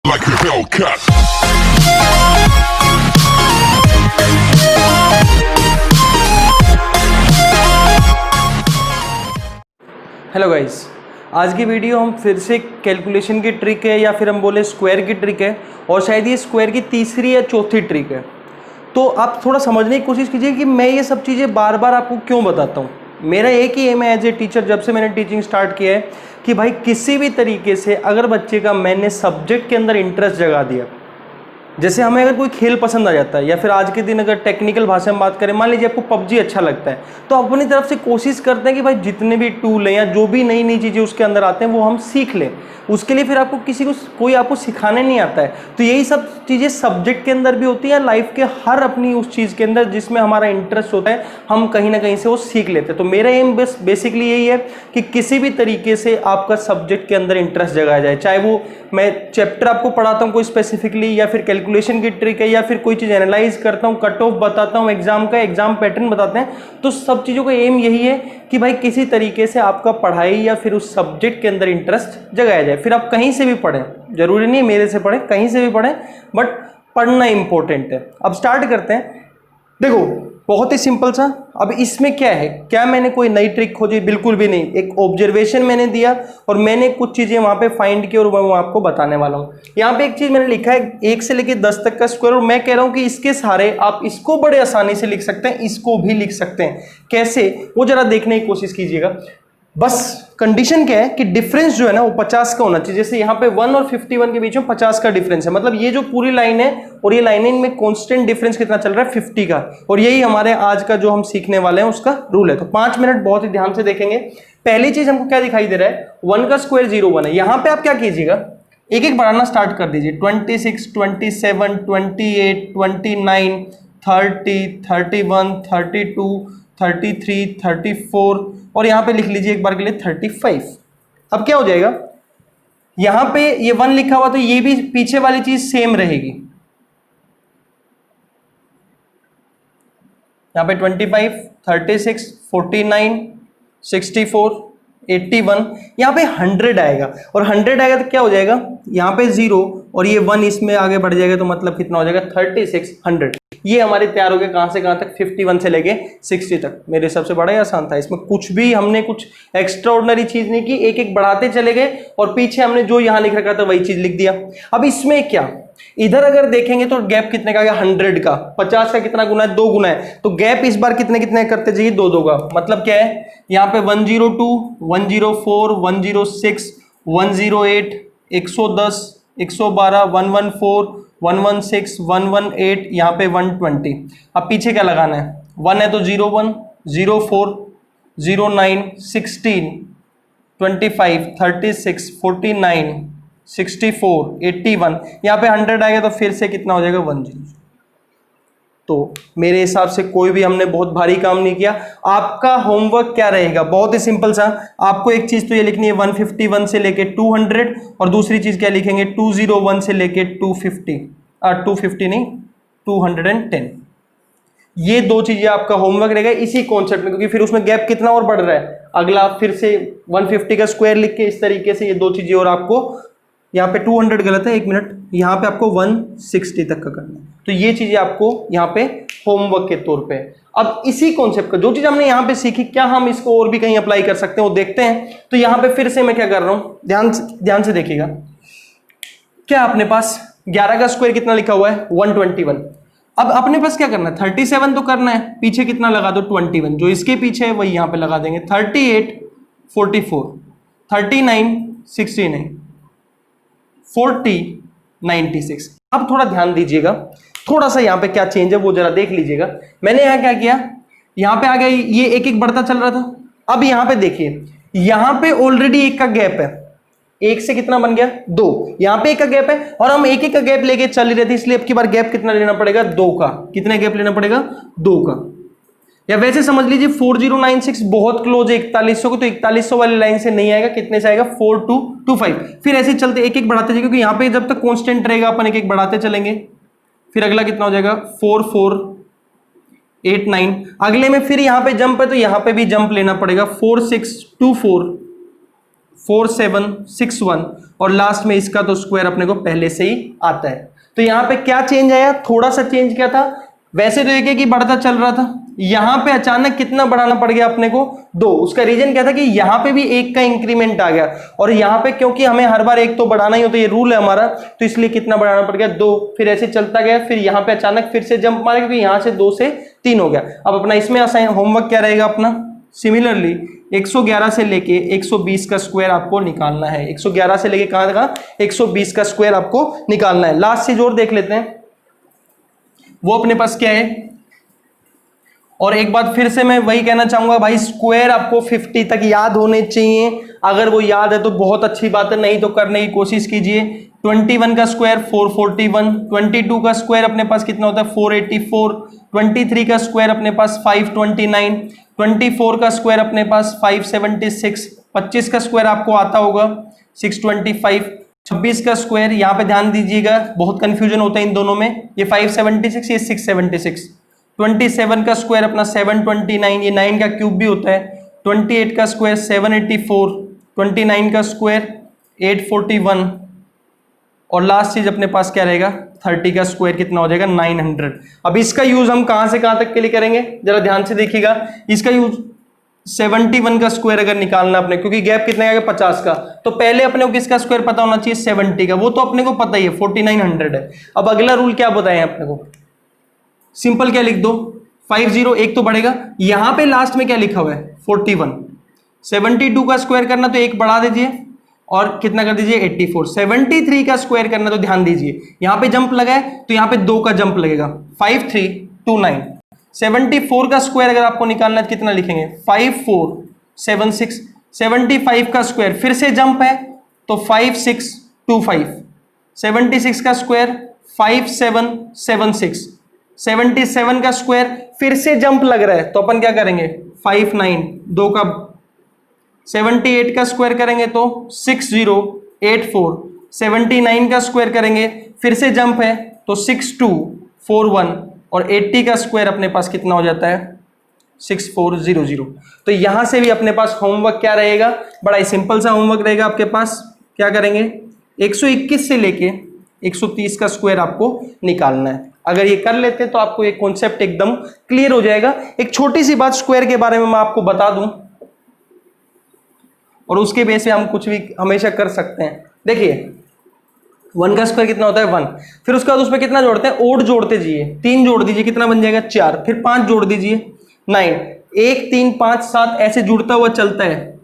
like a Hellcat. Hello guys, आज की video हम फिर से कैलकुलेशन की ट्रिक है या फिर हम बोले स्क्वायर की ट्रिक है, और शायद ये स्क्वायर की तीसरी या चौथी ट्रिक है। तो आप थोड़ा समझने की कोशिश कीजिए कि मैं ये सब चीज़ें बार बार आपको क्यों बताता हूँ। मेरा एक ही एम है एज ए टीचर, जब से मैंने टीचिंग स्टार्ट किया है, कि भाई किसी भी तरीके से अगर बच्चे का मैंने सब्जेक्ट के अंदर इंटरेस्ट जगा दिया, जैसे हमें अगर कोई खेल पसंद आ जाता है या फिर आज के दिन अगर टेक्निकल भाषा में बात करें, मान लीजिए आपको पबजी अच्छा लगता है, तो अपनी तरफ से कोशिश करते हैं कि भाई जितने भी टूल हैं या जो भी नई नई चीज़ें उसके अंदर आते हैं वो हम सीख लें। उसके लिए फिर आपको कोई आपको सिखाने नहीं आता है। तो यही सब चीज़ें सब्जेक्ट के अंदर भी होती है, लाइफ के हर अपनी उस चीज़ के अंदर जिसमें हमारा इंटरेस्ट होता है, हम कहीं ना कहीं से वो सीख लेते हैं। तो मेरा एम बेसिकली यही है कि किसी भी तरीके से आपका सब्जेक्ट के अंदर इंटरेस्ट जगाया जाए, चाहे वो मैं चैप्टर आपको पढ़ाता हूँ कोई स्पेसिफिकली, या फिर कैलकुलेशन की ट्रिक है, या फिर कोई चीज़ एनालाइज करता हूँ, कट ऑफ बताता हूँ, एग्जाम का एग्जाम पैटर्न बताते हैं। तो सब चीज़ों का एम यही है कि भाई किसी तरीके से आपका पढ़ाई या फिर उस सब्जेक्ट के अंदर इंटरेस्ट जगाया जाए। फिर आप कहीं से भी पढ़ें, जरूरी नहीं मेरे से पढ़ें, कहीं से भी पढ़ें, बट पढ़ना इंपॉर्टेंट है। अब स्टार्ट करते हैं। देखो बहुत ही सिंपल सा। अब इसमें क्या है, क्या मैंने कोई नई ट्रिक खोजी? बिल्कुल भी नहीं। एक ऑब्जर्वेशन मैंने दिया और मैंने कुछ चीजें वहां पे फाइंड की और मैं आपको बताने वाला हूं। यहाँ पे एक चीज मैंने लिखा है 1 से लेकर 10 तक का स्क्वायर, और मैं कह रहा हूं कि इसके सारे आप इसको बड़े आसानी से लिख सकते हैं, इसको भी लिख सकते हैं। कैसे, वो जरा देखने की कोशिश कीजिएगा। बस कंडीशन क्या है कि डिफरेंस जो है ना वो 50 का होना चाहिए। जैसे यहाँ पे 1 और 51 के बीच में 50 का डिफरेंस है, मतलब ये जो पूरी लाइन है और ये लाइन है, इनमें कांस्टेंट डिफरेंस कितना चल रहा है? 50 का। और यही हमारे आज का जो हम सीखने वाले हैं उसका रूल है। तो 5 मिनट बहुत ही ध्यान से देखेंगे। पहली चीज हमको क्या दिखाई दे रहा है, 1 का स्क्वायर 01 है। यहाँ पे आप क्या कीजिएगा, एक एक बढ़ाना स्टार्ट कर दीजिए। 26, 27, 28, 29, 30, 31, 32, 33, 34, और यहां पे लिख लीजिए एक बार के लिए 35। अब क्या हो जाएगा, यहां पे ये 1 लिखा हुआ तो ये भी पीछे वाली चीज सेम रहेगी। यहां पे 25, 36, 49, 64, 81, यहां पे 100 आएगा। और 100 आएगा तो क्या हो जाएगा, यहां पे 0 और ये 1 इसमें आगे बढ़ जाएगा, तो मतलब कितना हो जाएगा 36, 100। ये हमारे तैयार हो गए कहां से कहां तक, 51 से लेके 60 तक। मेरे हिसाब से बड़ा ही आसान था, इसमें कुछ भी हमने कुछ एक्स्ट्रा ऑर्डिनरी चीज नहीं की, एक एक बढ़ाते चले गए और पीछे हमने जो यहां लिख रखा था वही चीज लिख दिया। अब इसमें क्या, इधर अगर देखेंगे तो गैप कितने का आ गया, 100 का। 50 का कितना गुना है, 2 गुना है, तो गैप इस बार कितने कितने करते जाइए, 2 का। मतलब क्या है, यहाँ पे 102, 104, 106, 108, 110, 112, 114, 116, 118, यहाँ पे 120। अब पीछे क्या लगाना है, 1 है तो 01, 04, 09, 16, 25, 36, 49, 64, 81, यहाँ पे 100 आएगा तो फिर से कितना हो जाएगा, 100। तो मेरे हिसाब से कोई भी हमने बहुत भारी काम नहीं किया। आपका होमवर्क क्या रहेगा, बहुत ही सिंपल सा। आपको एक चीज तो ये लिखनी है 151 से लेके 200, और दूसरी चीज क्या लिखेंगे, 201 से लेके 250, 250 नहीं 210। ये 2 चीजें आपका होमवर्क रहेगा इसी कॉन्सेप्ट में, क्योंकि फिर उसमें गैप कितना और बढ़ रहा है। अगला फिर से 150 का स्क्वायर लिख के इस तरीके से ये 2 चीजें, और आपको यहाँ पे 200 गलत है, 1 मिनट, यहाँ पे आपको 160 तक का करना है। तो ये चीजें आपको यहाँ पे होमवर्क के तौर पे। अब इसी कॉन्सेप्ट का जो चीज हमने यहाँ पे सीखी, क्या हम इसको और भी कहीं अप्लाई कर सकते हैं, वो देखते हैं। तो यहाँ पे फिर से मैं क्या कर रहा हूँ, ध्यान से देखिएगा। क्या अपने पास 11 का स्क्वायर कितना लिखा हुआ है, 121। अब अपने पास क्या करना है, 37 तो करना है, पीछे कितना लगा दो, 21, जो इसके पीछे है वही यहाँ पे लगा देंगे। 38, 44, 39, 69, 40, 96। अब थोड़ा ध्यान दीजिएगा, थोड़ा सा यहाँ पे क्या चेंज है वो जरा देख लीजिएगा। मैंने यहाँ क्या किया, यहाँ पे आ गया, ये एक एक बढ़ता चल रहा था। अब यहाँ पे देखिए, यहाँ पे ऑलरेडी 1 का गैप है, 1 से कितना बन गया, 2। यहाँ पे 1 का गैप है और हम एक का गैप लेके चल ही रहे थे, इसलिए अब की बार गैप कितना लेना पड़ेगा, 2 का। कितने गैप लेना पड़ेगा, 2 का। या वैसे समझ लीजिए 4096 बहुत क्लोज है 4100 को, तो 4100 वाली लाइन से नहीं आएगा, कितने से आएगा, 4225। फिर ऐसे चलते एक एक बढ़ाते जाएंगे, क्योंकि यहाँ पे जब तक कांस्टेंट रहेगा अपन एक एक बढ़ाते चलेंगे। फिर अगला कितना हो जाएगा, 4489। अगले में फिर यहाँ पे जंप है तो यहाँ पे भी जंप लेना पड़ेगा, 4624, 4761, और लास्ट में इसका तो स्क्वायर अपने को पहले से ही आता है। तो यहाँ पे क्या चेंज आया, थोड़ा सा चेंज क्या था, वैसे तो एक ही बढ़ता चल रहा था, यहां पे अचानक कितना बढ़ाना पड़ गया अपने को 2। उसका रीजन क्या था कि यहां पे भी 1 का इंक्रीमेंट आ गया, और यहां पे क्योंकि हमें हर बार 1 तो बढ़ाना ही होता है, ये रूल है हमारा, तो इसलिए कितना बढ़ाना पड़ गया 2। फिर ऐसे चलता गया, फिर यहां पे अचानक फिर से जंप मारे क्योंकि यहां से 2 से 3 हो गया। अब अपना इसमें असाइन होमवर्क क्या रहेगा अपना, सिमिलरली 111 से लेके 120 का स्क्वायर आपको निकालना है। 111 से लेके कहां तक, 120 का स्क्वायर आपको निकालना है। लास्ट चीज और देख लेते हैं, वो अपने पास क्या है। और एक बात फिर से मैं वही कहना चाहूंगा भाई, स्क्वायर आपको 50 तक याद होने चाहिए। अगर वो याद है तो बहुत अच्छी बात है, नहीं तो करने की कोशिश कीजिए। 21 का स्क्वायर 441, 22 का स्क्वायर अपने पास कितना होता है 484, 23 का स्क्वायर अपने पास 529, 24 का स्क्वायर अपने पास 576, 25 का स्क्वायर आपको आता होगा 625, 26 का स्क्वायर, यहाँ पे ध्यान दीजिएगा बहुत कंफ्यूजन होता है इन दोनों में, ये 576 ये 676। 27 का स्क्वायर अपना 729, ये 9 का क्यूब भी होता है। 28 का स्क्वायर 784, 29 का स्क्वायर 841, और लास्ट चीज अपने पास क्या रहेगा 30 का स्क्वायर कितना हो जाएगा 900। अब इसका यूज हम कहां से कहां तक के लिए करेंगे, जरा ध्यान से देखिएगा। इसका यूज 71 का स्क्वायर अगर निकालना अपने, क्योंकि गैप कितने का 50 का, तो पहले अपने को किसका स्क्वायर पता होना चाहिए 70 का, वो तो अपने को पता ही है 4900 है। अब अगला रूल क्या बताएं अपने को, सिंपल क्या लिख दो 50, एक तो बढ़ेगा, यहां पे लास्ट में क्या लिखा हुआ है 41। 72 का स्क्वायर करना तो एक बढ़ा दीजिए और कितना कर दीजिए 84। 73 का स्क्वायर करना तो ध्यान दीजिए यहां पे जंप लगा है तो यहां पे 2 का जंप लगेगा 5329। 74 का स्क्वायर अगर आपको निकालना है तो कितना लिखेंगे 5476। 75 का स्क्वायर फिर से जंप है तो 5625। 76 का स्क्वायर 5776। 77 का स्क्वायर फिर से जंप लग रहा है तो अपन क्या करेंगे 59, 2 का। 78 का स्क्वायर करेंगे तो 6084। 79 का स्क्वायर करेंगे फिर से जंप है तो 6241, और 80 का स्क्वायर अपने पास कितना हो जाता है 6400। तो यहां से भी अपने पास होमवर्क क्या रहेगा, बड़ा ही सिंपल सा होमवर्क रहेगा आपके पास। क्या करेंगे 121 से लेके 130 का स्क्वायर आपको निकालना है। अगर ये कर लेते तो आपको एक कॉन्सेप्ट एकदम क्लियर हो जाएगा। एक छोटी सी बात स्क्वायर के बारे में मैं आपको बता दूं और उसके बेस पे हम कुछ भी हमेशा कर सकते हैं। देखिए 1 का स्क्वायर कितना होता है 1, फिर उसके बाद उसमें कितना जोड़ते हैं ओड जोड़ते जाइए, 3 जोड़ दीजिए कितना बन जाएगा 4, फिर 5 जोड़ दीजिए 9, 1 3 5 7 ऐसे जुड़ता हुआ चलता है।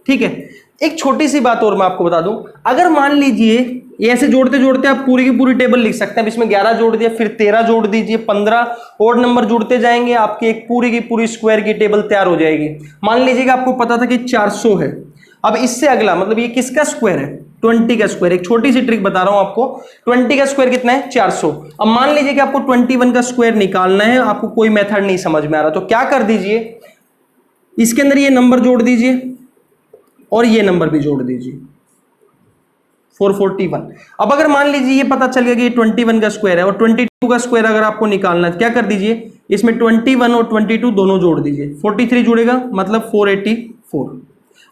ठीक है, एक छोटी सी बात और मैं आपको बता दूं, अगर मान लीजिए ये ऐसे जोड़ते जोड़ते आप पूरी की पूरी टेबल लिख सकते हैं। अब इसमें 11 जोड़ दिया, फिर 13 जोड़ दीजिए, 15 और नंबर जुड़ते जाएंगे, आपकी एक पूरी की पूरी स्क्वायर की टेबल तैयार हो जाएगी। मान लीजिएगा आपको पता था कि 400 है, अब इससे अगला मतलब ये किसका स्क्वायर है 20 का स्क्वायर। एक छोटी सी ट्रिक बता रहा हूं आपको, 20 का स्क्वायर कितना है 400। अब मान लीजिए कि आपको 21 का स्क्वायर निकालना है, आपको कोई मेथड नहीं समझ में आ रहा, तो क्या कर दीजिए इसके अंदर ये नंबर जोड़ दीजिए और ये नंबर भी जोड़ दीजिए 441। अब अगर मान लीजिए ये पता चल गया कि ये 21 का स्क्वायर है और 22 का स्क्वायर अगर आपको निकालना है, क्या कर दीजिए इसमें 21 और 22 दोनों जोड़ दीजिए, 43 जुड़ेगा मतलब 484।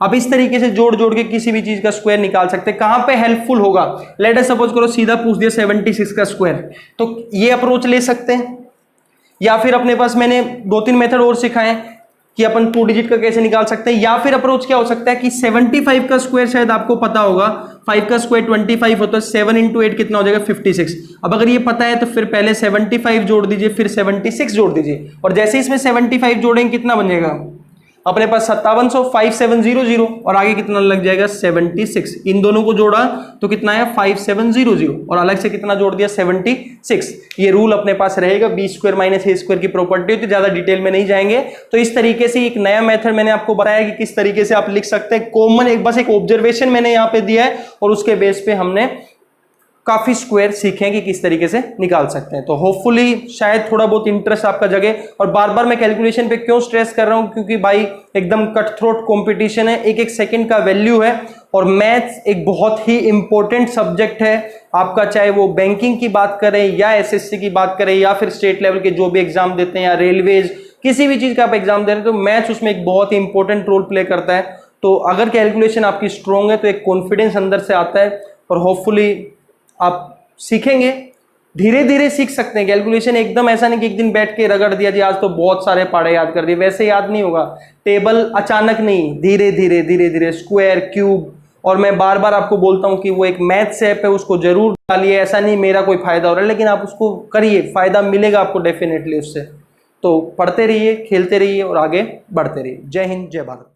अब इस तरीके से जोड़ जोड़ के किसी भी चीज का स्क्वायर निकाल सकते हैं। कहां पे हेल्पफुल होगा, लेट अस सपोज करो सीधा पूछ दिया 76 का स्क्वायर, तो ये अप्रोच ले सकते हैं, या फिर अपने पास मैंने 2-3 मेथड और सिखाए कि अपन 2 डिजिट का कैसे निकाल सकते हैं, या फिर अप्रोच क्या हो सकता है कि 75 का स्क्वायर शायद आपको पता होगा, 5 का स्क्वायर 25 होता है, 7 × 8 कितना हो जाएगा 56। अब अगर ये पता है तो फिर पहले 75 जोड़ दीजिए फिर 76 जोड़ दीजिए, और जैसे इसमें 75 जोड़ेंगे कितना बन जाएगा अपने पास 5700, 5700 और आगे कितना लग जाएगा 76। इन दोनों को जोड़ा तो कितना है 5700 और अलग से कितना जोड़ दिया 76। ये रूल अपने पास रहेगा, बी स्क्वायर माइनस ए स्क्वायर की प्रॉपर्टी होती है, ज्यादा डिटेल में नहीं जाएंगे। तो इस तरीके से एक नया मेथड मैंने आपको बताया कि किस तरीके से आप लिख सकते हैं। कॉमन एक बस एक ऑब्जर्वेशन मैंने यहाँ पे दिया है और उसके बेस पे हमने काफी स्क्वायर सीखे कि किस तरीके से निकाल सकते हैं। तो होपफुली शायद थोड़ा बहुत इंटरेस्ट आपका जगे। और बार बार मैं कैलकुलेशन पे क्यों स्ट्रेस कर रहा हूं, क्योंकि भाई एकदम कट थ्रोट कंपटीशन है, एक एक सेकंड का वैल्यू है, और मैथ्स एक बहुत ही इंपॉर्टेंट सब्जेक्ट है आपका, चाहे वो बैंकिंग की बात करें या एसएससी की बात करें या फिर स्टेट लेवल के जो भी एग्जाम देते हैं या रेलवेज किसी भी चीज का आप एग्जाम दे रहे हैं, तो मैथ्स उसमें एक बहुत ही इंपॉर्टेंट रोल प्ले करता है। तो अगर कैलकुलेशन आपकी स्ट्रोंग है तो एक कॉन्फिडेंस अंदर से आता है और होपफुली आप सीखेंगे, धीरे धीरे सीख सकते हैं कैलकुलेशन। एकदम ऐसा नहीं कि एक दिन बैठ के रगड़ दिया जी आज तो बहुत सारे पहाड़े याद कर दिए, वैसे याद नहीं होगा। टेबल अचानक नहीं, धीरे धीरे धीरे धीरे, स्क्वायर, क्यूब। और मैं बार बार आपको बोलता हूं कि वो एक मैथ्स ऐप है, उसको जरूर डालिए। ऐसा नहीं मेरा कोई फायदा हो रहा है, लेकिन आप उसको करिए, फायदा मिलेगा आपको डेफिनेटली उससे। तो पढ़ते रहिए, खेलते रहिए और आगे बढ़ते रहिए। जय हिंद, जय भारत।